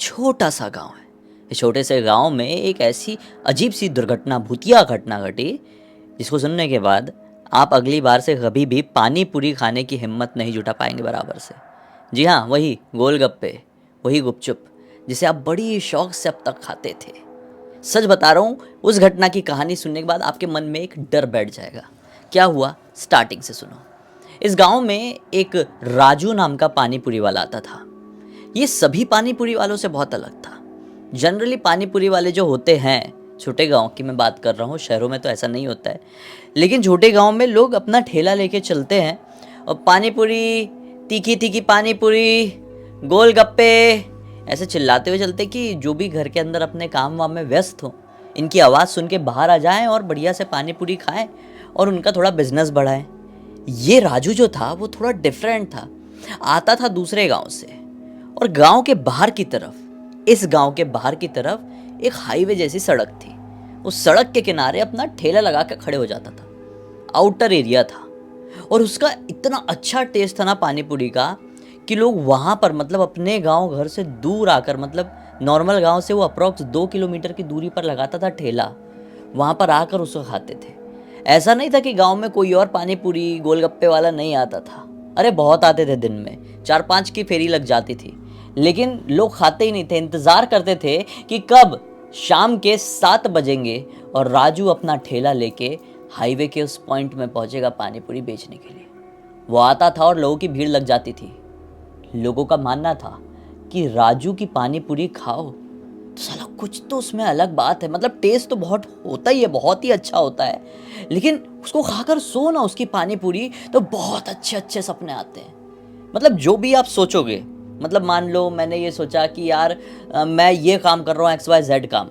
छोटा सा गांव है। इस छोटे से गांव में एक ऐसी अजीब सी दुर्घटना, भूतिया घटना घटी, जिसको सुनने के बाद आप अगली बार से कभी भी पानी पूरी खाने की हिम्मत नहीं जुटा पाएंगे बराबर से। जी हाँ, वही गोलगप्पे, वही गुपचुप, जिसे आप बड़ी शौक से अब तक खाते थे। सच बता रहा हूँ, उस घटना की कहानी सुनने के बाद आपके मन में एक डर बैठ जाएगा। क्या हुआ, स्टार्टिंग से सुनो। इस गांव में एक राजू नाम का पानी पूरी वाला आता था। ये सभी पानी पूरी वालों से बहुत अलग था। जनरली पानी पूरी वाले जो होते हैं, छोटे गांव की मैं बात कर रहा हूँ, शहरों में तो ऐसा नहीं होता है, लेकिन छोटे गांव में लोग अपना ठेला लेके चलते हैं और पानी पूरी, तीखी तीखी पानी पूरी, गोलगप्पे ऐसे चिल्लाते हुए चलते कि जो भी घर के अंदर अपने काम वाम में व्यस्त हो, इनकी आवाज़ सुन के बाहर आ जाएं और बढ़िया से पानी पूरी खाएं और उनका थोड़ा बिजनेस बढ़ाएं। ये राजू जो था वो थोड़ा डिफरेंट था। आता था दूसरे गांव से और गांव के बाहर की तरफ, इस गांव के बाहर की तरफ एक हाईवे जैसी सड़क थी। उस सड़क के किनारे अपना ठेला लगा के खड़े हो जाता था। आउटर एरिया था और उसका इतना अच्छा टेस्ट था ना पानी पूरी का कि लोग वहाँ पर, मतलब अपने गांव घर से दूर आकर, मतलब नॉर्मल गांव से वो अप्रॉक्स 2 किलोमीटर की दूरी पर लगाता था ठेला, वहाँ पर आकर उसको खाते थे। ऐसा नहीं था कि गांव में कोई और पानी पूरी गोलगप्पे वाला नहीं आता था। अरे बहुत आते थे, दिन में 4-5 की फेरी लग जाती थी, लेकिन लोग खाते ही नहीं थे। इंतज़ार करते थे कि कब शाम के 7 बजेंगे और राजू अपना ठेला लेके हाईवे के उस पॉइंट में पहुंचेगा पानी पूरी बेचने के लिए। वो आता था और लोगों की भीड़ लग जाती थी। लोगों का मानना था कि राजू की पानी पूरी खाओ तो साला कुछ तो उसमें अलग बात है। मतलब टेस्ट तो बहुत होता ही है, बहुत ही अच्छा होता है, लेकिन उसको खाकर सो ना उसकी पानी पूरी तो बहुत अच्छे अच्छे सपने आते हैं। मतलब जो भी आप सोचोगे, मतलब मान लो मैंने ये सोचा कि यार मैं ये काम कर रहा हूँ XYZ काम,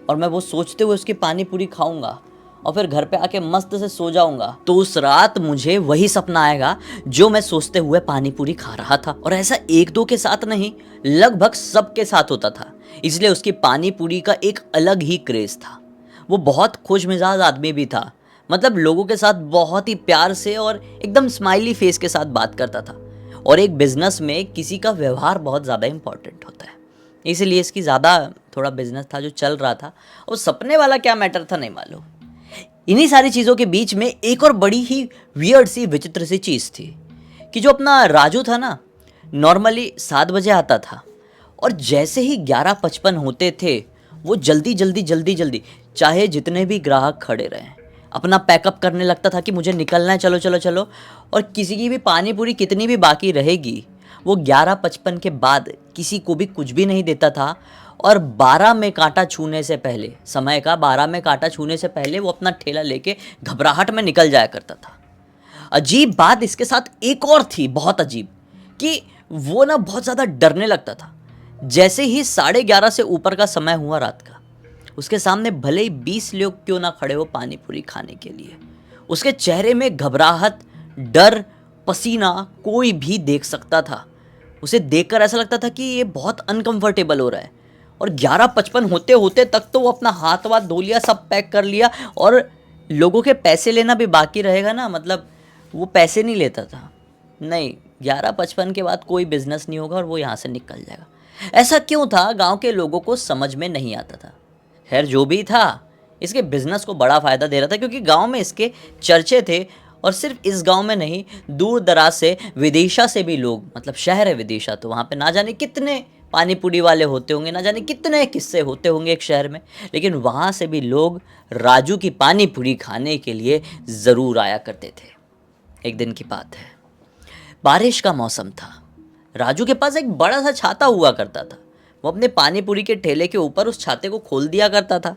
और मैं वो सोचते हुए उसकी पानी पूरी खाऊंगा और फिर घर पे आके मस्त से सो जाऊंगा, तो उस रात मुझे वही सपना आएगा जो मैं सोचते हुए पानी पूरी खा रहा था। और ऐसा एक दो के साथ नहीं, लगभग सबके साथ होता था। इसलिए उसकी पानी पूरी का एक अलग ही क्रेज था। वो बहुत खुश मिजाज आदमी भी था। मतलब लोगों के साथ बहुत ही प्यार से और एकदम स्माइली फेस के साथ बात करता था। और एक बिजनेस में किसी का व्यवहार बहुत ज़्यादा इंपॉर्टेंट होता है, इसलिए इसकी ज़्यादा थोड़ा बिजनेस था जो चल रहा था। और सपने वाला क्या मैटर था नहीं मालूम। इन्हीं सारी चीज़ों के बीच में एक और बड़ी ही वियर्ड सी, विचित्र सी चीज़ थी कि जो अपना राजू था ना, नॉर्मली 7 बजे आता था और जैसे ही 11:55 होते थे वो जल्दी जल्दी जल्दी जल्दी, चाहे जितने भी ग्राहक खड़े रहें, अपना पैकअप करने लगता था कि मुझे निकलना है, चलो चलो चलो। और किसी की भी पानी पूरी कितनी भी बाकी रहेगी, वो 11:55 के बाद किसी को भी कुछ भी नहीं देता था। और 12 में कांटा छूने से पहले, समय का 12 में कांटा छूने से पहले वो अपना ठेला लेके घबराहट में निकल जाया करता था। अजीब बात इसके साथ एक और थी, बहुत अजीब, कि वो ना बहुत ज़्यादा डरने लगता था। जैसे ही 11:30 से ऊपर का समय हुआ रात का, उसके सामने भले ही 20 लोग क्यों ना खड़े हो पानी पूरी खाने के लिए, उसके चेहरे में घबराहट, डर, पसीना कोई भी देख सकता था। उसे देखकर ऐसा लगता था कि ये बहुत अनकंफर्टेबल हो रहा है। और 11:55 होते होते तक तो वो अपना हाथ वाथ धो लिया, सब पैक कर लिया, और लोगों के पैसे लेना भी बाकी रहेगा ना, मतलब वो पैसे नहीं लेता था। नहीं, 11:55 के बाद कोई बिजनेस नहीं होगा और वो यहाँ से निकल जाएगा। ऐसा क्यों था, गांव के लोगों को समझ में नहीं आता था। खैर जो भी था, इसके बिजनेस को बड़ा फ़ायदा दे रहा था, क्योंकि गांव में इसके चर्चे थे। और सिर्फ इस गांव में नहीं, दूर दराज से, विदेशा से भी लोग, मतलब शहर है विदेशा, तो वहाँ पे ना जाने कितने पानी पूरी वाले होते होंगे, ना जाने कितने किस्से होते होंगे एक शहर में, लेकिन वहाँ से भी लोग राजू की पानी पूरी खाने के लिए ज़रूर आया करते थे। एक दिन की बात है, बारिश का मौसम था। राजू के पास एक बड़ा सा छाता हुआ करता था। वो अपने पानी पूरी के ठेले के ऊपर उस छाते को खोल दिया करता था,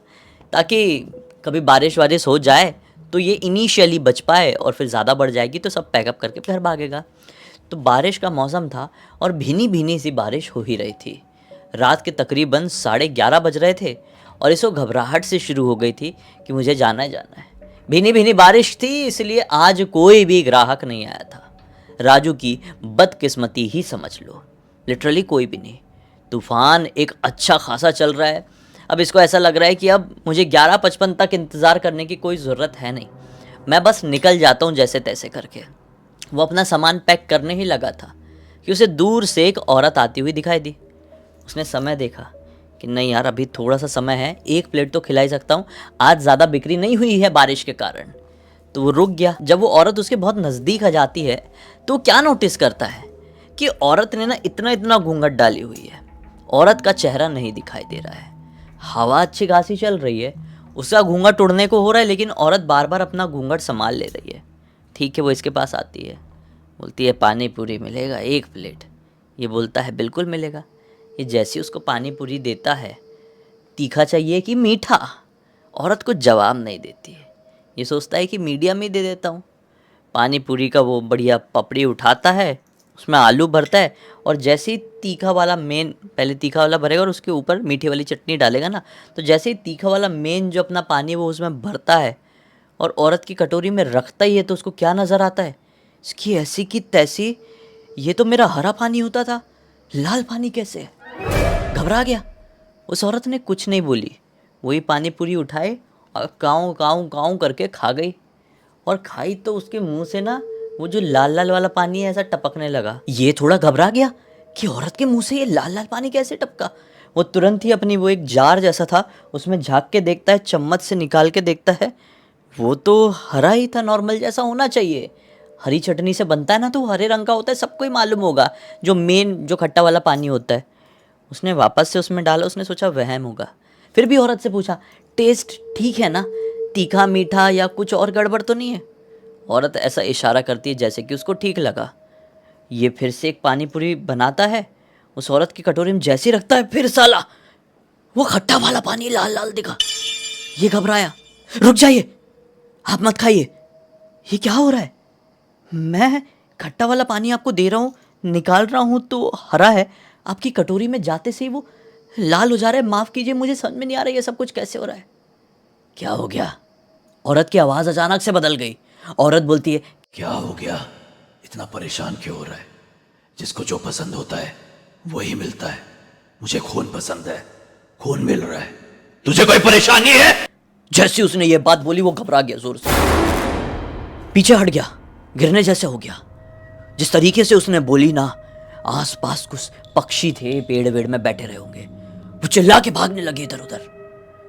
ताकि कभी बारिश वारिश हो जाए तो ये इनिशियली बच पाए, और फिर ज़्यादा बढ़ जाएगी तो सब पैकअप करके घर भागेगा। तो बारिश का मौसम था और भीनी भीनी सी बारिश हो ही रही थी। रात के तकरीबन 11:30 बज रहे थे और इसको घबराहट से शुरू हो गई थी कि मुझे जाना है जाना है। भीनी भीनी बारिश थी, इसलिए आज कोई भी ग्राहक नहीं आया था। राजू की बदकिस्मती ही समझ लो, लिटरली कोई भी नहीं। तूफान एक अच्छा खासा चल रहा है। अब इसको ऐसा लग रहा है कि अब मुझे 11:55 तक इंतज़ार करने की कोई ज़रूरत है नहीं, मैं बस निकल जाता हूँ जैसे तैसे करके। वो अपना सामान पैक करने ही लगा था कि उसे दूर से एक औरत आती हुई दिखाई दी। उसने समय देखा कि नहीं यार, अभी थोड़ा सा समय है, एक प्लेट तो खिला ही सकता हूँ, आज ज़्यादा बिक्री नहीं हुई है बारिश के कारण। तो वो रुक गया। जब वो औरत उसके बहुत नज़दीक आ जाती है तो क्या नोटिस करता है कि औरत ने ना इतना इतना घूंघट डाली हुई है, औरत का चेहरा नहीं दिखाई दे रहा है। हवा अच्छी खासी चल रही है, उसका घूंघट उड़ने को हो रहा है, लेकिन औरत बार बार अपना घूंघट संभाल ले रही है। ठीक है, वो इसके पास आती है, बोलती है पानी पूरी मिलेगा 1 प्लेट। ये बोलता है बिल्कुल मिलेगा। ये जैसे उसको पानी पूरी देता है, तीखा चाहिए कि मीठा, औरत कुछ जवाब नहीं देती है। ये सोचता है कि मीडियम ही दे देता हूँ। पानी पूरी का वो बढ़िया पपड़ी उठाता है, उसमें आलू भरता है, और जैसे ही तीखा वाला मेन, पहले तीखा वाला भरेगा और उसके ऊपर मीठी वाली चटनी डालेगा ना, तो जैसे ही तीखा वाला मेन जो अपना पानी वो उसमें भरता है और औरत की कटोरी में रखता ही है, तो उसको क्या नज़र आता है, इसकी ऐसी की तैसी, ये तो मेरा हरा पानी होता था, लाल पानी कैसे है? घबरा गया। उस औरत ने कुछ नहीं बोली, वही पानी पूरी उठाए और काऊं काऊं काऊं करके खा गई। और खाई तो उसके मुंह से ना वो जो लाल लाल वाला पानी है ऐसा टपकने लगा। ये थोड़ा घबरा गया कि औरत के मुंह से ये लाल लाल पानी कैसे टपका। वो तुरंत ही अपनी वो एक जार जैसा था उसमें झाँक के देखता है, चम्मच से निकाल के देखता है, वो तो हरा ही था, नॉर्मल जैसा होना चाहिए। हरी चटनी से बनता है ना, तो वो हरे रंग का होता है, सबको ही मालूम होगा, जो मेन जो खट्टा वाला पानी होता है। उसने वापस से उसमें डाला, उसने सोचा वहम होगा। फिर भी औरत से पूछा, टेस्ट ठीक है ना, तीखा मीठा या कुछ और गड़बड़ तो नहीं है? औरत ऐसा इशारा करती है जैसे कि उसको ठीक लगा। ये फिर से एक पानी पूरी बनाता है, उस औरत की कटोरी में जैसे ही रखता है, फिर साला वो खट्टा वाला पानी लाल लाल दिखा। ये घबराया, रुक जाइए, आप मत खाइए, ये क्या हो रहा है? मैं खट्टा वाला पानी आपको दे रहा हूँ, निकाल रहा हूँ तो हरा है, आपकी कटोरी में जाते से ही वो लाल हो जा रहा है। माफ़ कीजिए, मुझे समझ में नहीं आ रहा ये सब कुछ कैसे हो रहा है। क्या हो गया? औरत की आवाज़ अचानक से बदल गई। औरत बोलती है, क्या हो गया? इतना परेशान क्यों हो रहा है? जिसको जो पसंद होता है वही मिलता है। मुझे खून पसंद है, खून मिल रहा है। तुझे कोई परेशानी है? जैसे उसने ये बात बोली वो घबरा गया, जोर से पीछे हट गया, गिरने जैसे हो गया। जिस तरीके से उसने बोली ना, आसपास कुछ पक्षी थे पेड़ वेड़ में बैठे रहे होंगे, वो चिल्ला के भागने लगे इधर उधर।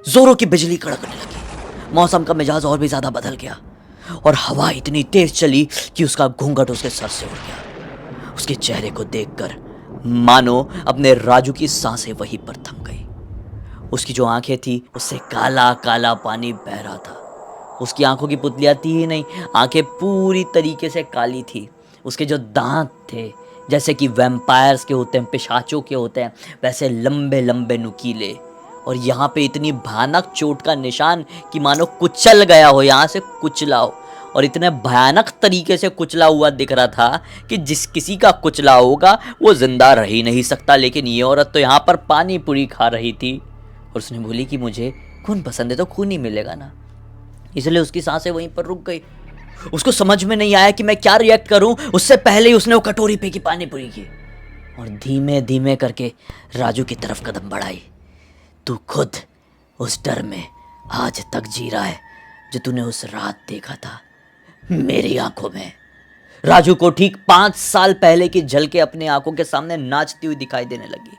जोरों की बिजली कड़कने लगी, मौसम का मिजाज और भी ज्यादा बदल गया और हवा इतनी तेज चली कि उसका घूंघट उसके सर से उड़ गया। उसके चेहरे को देखकर मानो अपने राजू की सांसें वहीं पर थम गई। उसकी जो आंखें थी उससे काला काला पानी बह रहा था। उसकी आंखों की पुतलियां थी ही नहीं, आंखें पूरी तरीके से काली थी। उसके जो दांत थे जैसे कि वैम्पायर्स के होते हैं, पिशाचों के होते हैं, वैसे लंबे लंबे नुकीले, और यहाँ पे इतनी भयानक चोट का निशान कि मानो कुचल गया हो, यहाँ से कुचला हो, और इतने भयानक तरीके से कुचला हुआ दिख रहा था कि जिस किसी का कुचला होगा वो जिंदा रह ही नहीं सकता। लेकिन ये औरत तो यहाँ पर पानी पूरी खा रही थी और उसने बोली कि मुझे खून पसंद है तो खून ही मिलेगा ना। इसलिए उसकी सांसें वहीं पर रुक गई। उसको समझ में नहीं आया कि मैं क्या रिएक्ट करूं। उससे पहले ही उसने वो कटोरी पे की पानी पूरी की और धीमे धीमे करके राजू की तरफ कदम बढ़ाई। तू खुद उस डर में आज तक जी रहा है जो तूने उस रात देखा था मेरी आंखों में। राजू को ठीक 5 साल पहले की झलके अपनी आंखों के सामने नाचती हुई दिखाई देने लगी।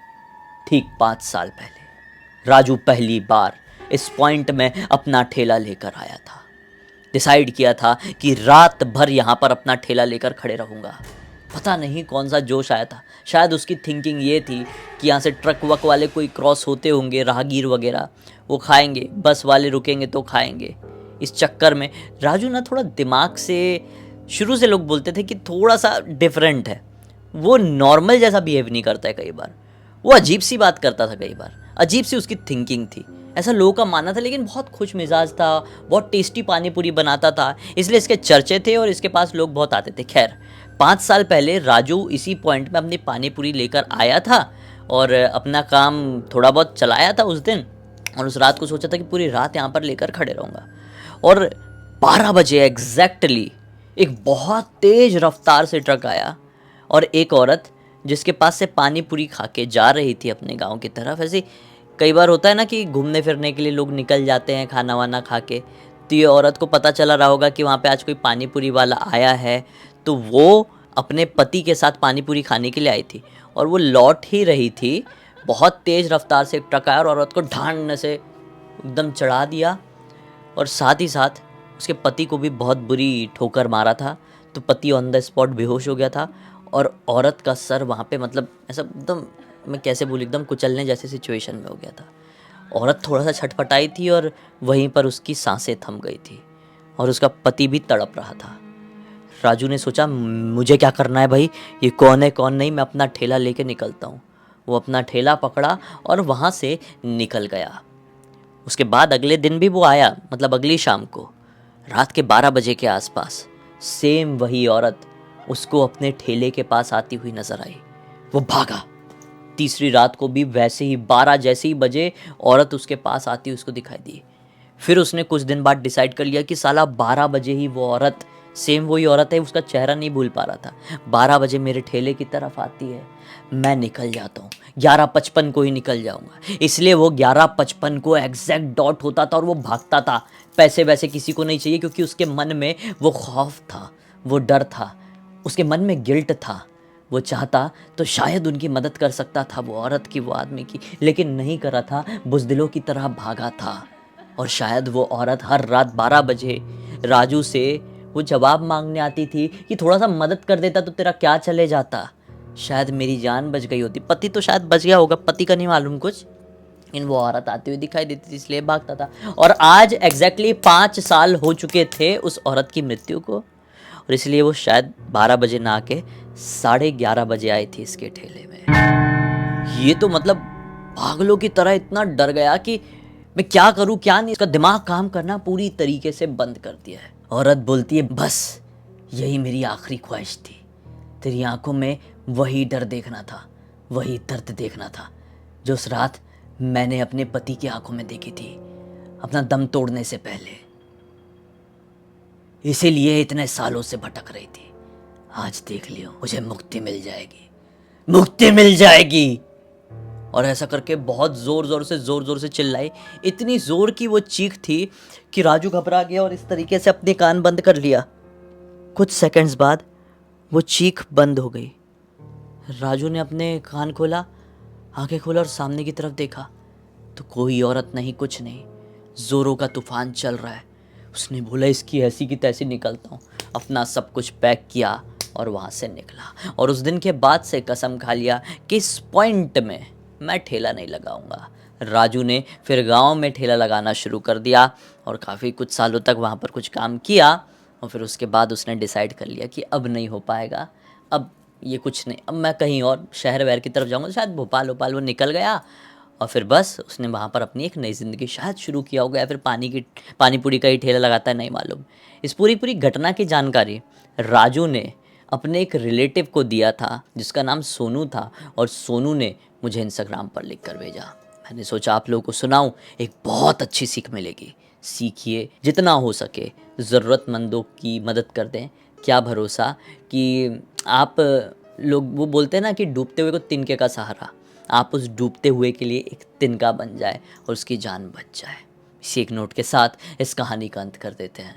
ठीक 5 साल पहले राजू पहली बार इस पॉइंट में अपना ठेला लेकर आया था। डिसाइड किया था कि रात भर यहाँ पर अपना ठेला लेकर खड़े रहूँगा। पता नहीं कौन सा जोश आया था, शायद उसकी थिंकिंग ये थी कि यहाँ से ट्रक वक वाले कोई क्रॉस होते होंगे, राहगीर वगैरह, वो खाएंगे, बस वाले रुकेंगे तो खाएंगे। इस चक्कर में राजू ना थोड़ा दिमाग से, शुरू से लोग बोलते थे कि थोड़ा सा डिफरेंट है, वो नॉर्मल जैसा बिहेव नहीं करता है। कई बार वो अजीब सी बात करता था, कई बार अजीब सी उसकी थिंकिंग थी, ऐसा लोगों का मानना था। लेकिन बहुत खुश मिजाज था, बहुत टेस्टी पानी पूरी बनाता था, इसलिए इसके चर्चे थे और इसके पास लोग बहुत आते थे। खैर 5 साल पहले राजू इसी पॉइंट में अपनी पानी पूरी लेकर आया था और अपना काम थोड़ा बहुत चलाया था उस दिन, और उस रात को सोचा था कि पूरी रात यहाँ पर लेकर खड़े रहूँगा। और 12 बजे एग्जैक्टली एक बहुत तेज रफ्तार से ट्रक आया और एक औरत जिसके पास से पानी पूरी खा के जा रही थी अपने गांव की तरफ। ऐसे कई बार होता है ना कि घूमने फिरने के लिए लोग निकल जाते हैं खाना वाना खा के, तो ये औरत को पता चला रहा होगा कि वहाँ पे आज कोई पानी पूरी वाला आया है, तो वो अपने पति के साथ पानी पूरी खाने के लिए आई थी और वो लौट ही रही थी। बहुत तेज़ रफ्तार से एक ट्रक आया और औरत को ढांढने से एकदम चढ़ा दिया, और साथ ही साथ उसके पति को भी बहुत बुरी ठोकर मारा था। तो पति ऑन द स्पॉट बेहोश हो गया था, और औरत का सर वहाँ पे मतलब ऐसा एकदम, मैं कैसे बोलूँ, एकदम कुचलने जैसे सिचुएशन में हो गया था। औरत थोड़ा सा छटपटाई थी और वहीं पर उसकी सांसें थम गई थी, और उसका पति भी तड़प रहा था। राजू ने सोचा मुझे क्या करना है भाई, ये कौन है कौन नहीं, मैं अपना ठेला लेके निकलता हूँ। वो अपना ठेला पकड़ा और वहाँ से निकल गया। उसके बाद अगले दिन भी वो आया, मतलब अगली शाम को रात के 12 बजे के आसपास सेम वही औरत उसको अपने ठेले के पास आती हुई नजर आई। वो भागा। तीसरी रात को भी वैसे ही 12 जैसे ही बजे औरत उसके पास आती हुई उसको दिखाई दी। फिर उसने कुछ दिन बाद डिसाइड कर लिया कि साला 12 बजे ही वो औरत, सेम वही औरत है, उसका चेहरा नहीं भूल पा रहा था, 12 बजे मेरे ठेले की तरफ आती है, मैं निकल जाता हूँ, 11:55 को ही निकल जाऊँगा। इसलिए वो 11:55 को एग्जैक्ट डॉट होता था और वो भागता था। पैसे वैसे किसी को नहीं चाहिए, क्योंकि उसके मन में वो खौफ था, वो डर था, उसके मन में गिल्ट था। वो चाहता तो शायद उनकी मदद कर सकता था, वो औरत की, वो आदमी की, लेकिन नहीं कर रहा था, बुज़दिलों की तरह भागा था। और शायद वो औरत हर रात 12 बजे राजू से वो जवाब मांगने आती थी कि थोड़ा सा मदद कर देता तो तेरा क्या चले जाता, शायद मेरी जान बच गई होती। पति तो शायद बच गया होगा, पति का नहीं मालूम कुछ, इन वो औरत आती हुई दिखाई देती थी, इसलिए भागता था। और आज एग्जैक्टली 5 साल हो चुके थे उस औरत की मृत्यु को, और इसलिए वो शायद 12 बजे ना आके 11:30 बजे आई थी इसके ठेले में। ये तो मतलब पागलों की तरह इतना डर गया कि मैं क्या करूं क्या नहीं, इसका दिमाग काम करना पूरी तरीके से बंद कर दिया है। औरत बोलती है बस यही मेरी आखिरी ख्वाहिश थी, तेरी आंखों में वही डर देखना था, वही दर्द देखना था जो उस रात मैंने अपने पति की आंखों में देखी थी अपना दम तोड़ने से पहले। इसीलिए इतने सालों से भटक रही थी। आज देख लियो, मुझे मुक्ति मिल जाएगी, मुक्ति मिल जाएगी। और ऐसा करके बहुत जोर जोर से चिल्लाई। इतनी जोर की वो चीख थी कि राजू घबरा गया और इस तरीके से अपने कान बंद कर लिया। कुछ सेकंड्स बाद वो चीख बंद हो गई। राजू ने अपने कान खोला, आंखें खोला और सामने की तरफ देखा तो कोई औरत नहीं, कुछ नहीं, जोरों का तूफान चल रहा है। उसने बोला इसकी ऐसी की तैसी निकलता हूँ, अपना सब कुछ पैक किया और वहाँ से निकला। और उस दिन के बाद से कसम खा लिया कि इस पॉइंट में मैं ठेला नहीं लगाऊंगा। राजू ने फिर गांव में ठेला लगाना शुरू कर दिया और काफ़ी कुछ सालों तक वहाँ पर कुछ काम किया, और फिर उसके बाद उसने डिसाइड कर लिया कि अब नहीं हो पाएगा, अब ये कुछ नहीं, अब मैं कहीं और शहर वहर की तरफ जाऊँगा, शायद भोपाल वोपाल। वो निकल गया और फिर बस उसने वहाँ पर अपनी एक नई ज़िंदगी शायद शुरू किया होगा, या फिर पानी पूरी का ही ठेला लगाता है, नहीं मालूम। इस पूरी घटना की जानकारी राजू ने अपने एक रिलेटिव को दिया था जिसका नाम सोनू था, और सोनू ने मुझे इंस्टाग्राम पर लिख कर भेजा। मैंने सोचा आप लोगों को सुनाऊं, एक बहुत अच्छी सीख मिलेगी। सीखिए, जितना हो सके ज़रूरतमंदों की मदद कर दें। क्या भरोसा कि आप लोग, वो बोलते हैं ना कि डूबते हुए को तिनके का सहारा, आप उस डूबते हुए के लिए एक तिनका बन जाए और उसकी जान बच जाए। इसी एक नोट के साथ इस कहानी का अंत कर देते हैं।